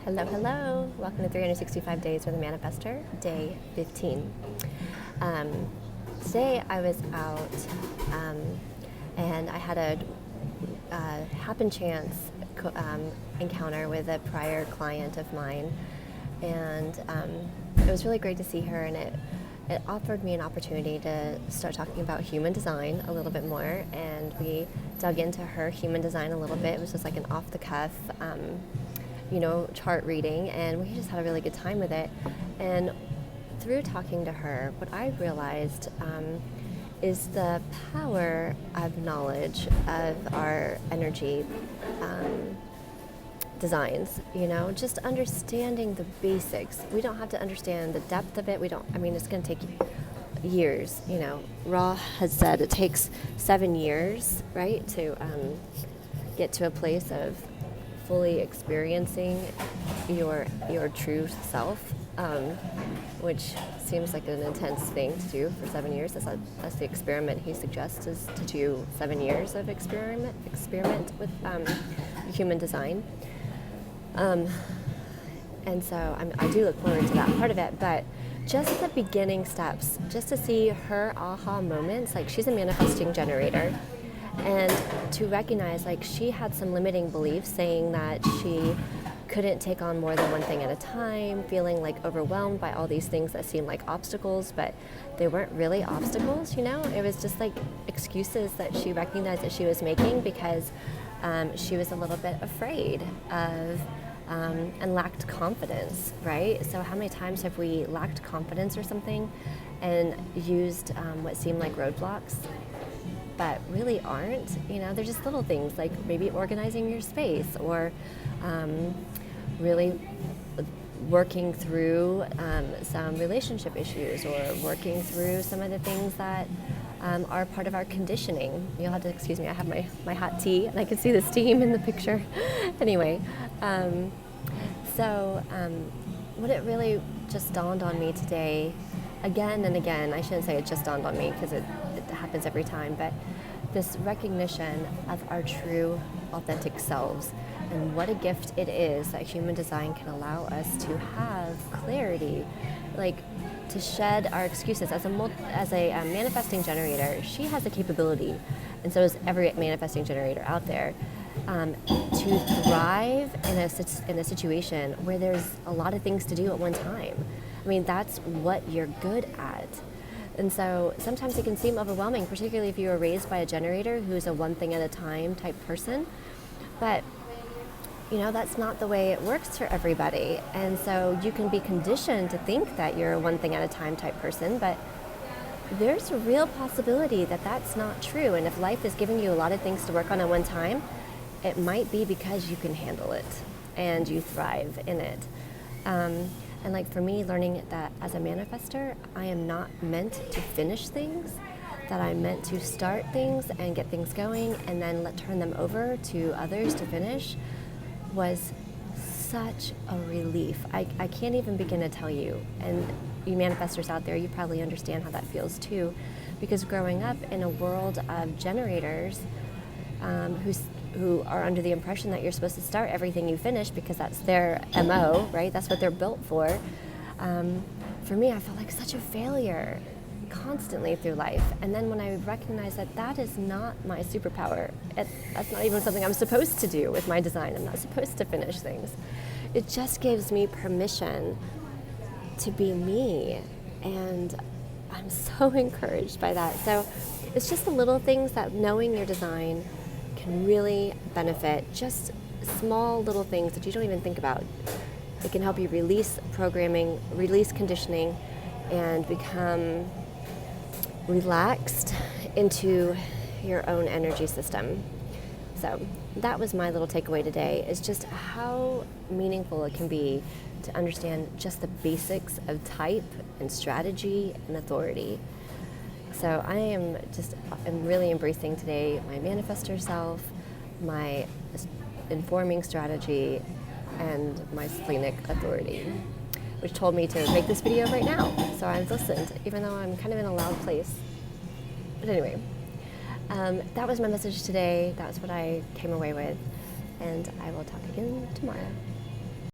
Hello, hello. Welcome to 365 Days with a Manifestor, day 15. Today I was out and I had a happen chance encounter with a prior client of mine, and it was really great to see her, and it offered me an opportunity to start talking about human design a little bit more, and we dug into her human design a little bit. It was just like an off-the-cuff chart reading, and we just had a really good time with it. And through talking to her, what I realized is the power of knowledge of our energy designs, just understanding the basics. We don't have to understand the depth of it. It's going to take years. Ra has said it takes 7 years, right, to get to a place of fully experiencing your true self, which seems like an intense thing to do for 7 years. That's the experiment he suggests, is to do 7 years of experiment with human design. And so I do look forward to that part of it, but just the beginning steps, just to see her aha moments. Like, she's a manifesting generator, and to recognize, like, she had some limiting beliefs saying that she couldn't take on more than one thing at a time, feeling like overwhelmed by all these things that seemed like obstacles, but they weren't really obstacles. It was just like excuses that she recognized that she was making because she was a little bit afraid of and lacked confidence, right? So how many times have we lacked confidence or something and used what seemed like roadblocks but really aren't? They're just little things, like maybe organizing your space, or really working through some relationship issues, or working through some of the things that are part of our conditioning. You'll have to excuse me, I have my hot tea, and I can see the steam in the picture. Anyway, what it really just dawned on me today, again and again, I shouldn't say it just dawned on me because it happens every time, but this recognition of our true, authentic selves, and what a gift it is that human design can allow us to have clarity, like to shed our excuses. As a manifesting generator, she has a capability, and so does every manifesting generator out there, to thrive in a situation where there's a lot of things to do at one time. That's what you're good at. And so sometimes it can seem overwhelming, particularly if you were raised by a generator who's a one thing at a time type person. But that's not the way it works for everybody. And so you can be conditioned to think that you're a one thing at a time type person, but there's a real possibility that that's not true. And if life is giving you a lot of things to work on at one time, it might be because you can handle it and you thrive in it. And like for me, learning that as a manifestor, I am not meant to finish things, that I'm meant to start things and get things going and then turn them over to others to finish, was such a relief. I can't even begin to tell you. And you manifestors out there, you probably understand how that feels too, because growing up in a world of generators who are under the impression that you're supposed to start everything you finish because that's their MO, right? That's what they're built for. For me, I felt like such a failure constantly through life. And then when I recognized that that is not my superpower, that's not even something I'm supposed to do with my design. I'm not supposed to finish things. It just gives me permission to be me. And I'm so encouraged by that. So it's just the little things that knowing your design can really benefit, just small little things that you don't even think about. It can help you release programming, release conditioning, and become relaxed into your own energy system. So that was my little takeaway today, is just how meaningful it can be to understand just the basics of type and strategy and authority. So I'm really embracing today my manifestor self, my informing strategy, and my splenic authority, which told me to make this video right now. So I've listened, even though I'm kind of in a loud place. But anyway, that was my message today. That's what I came away with, and I will talk again tomorrow.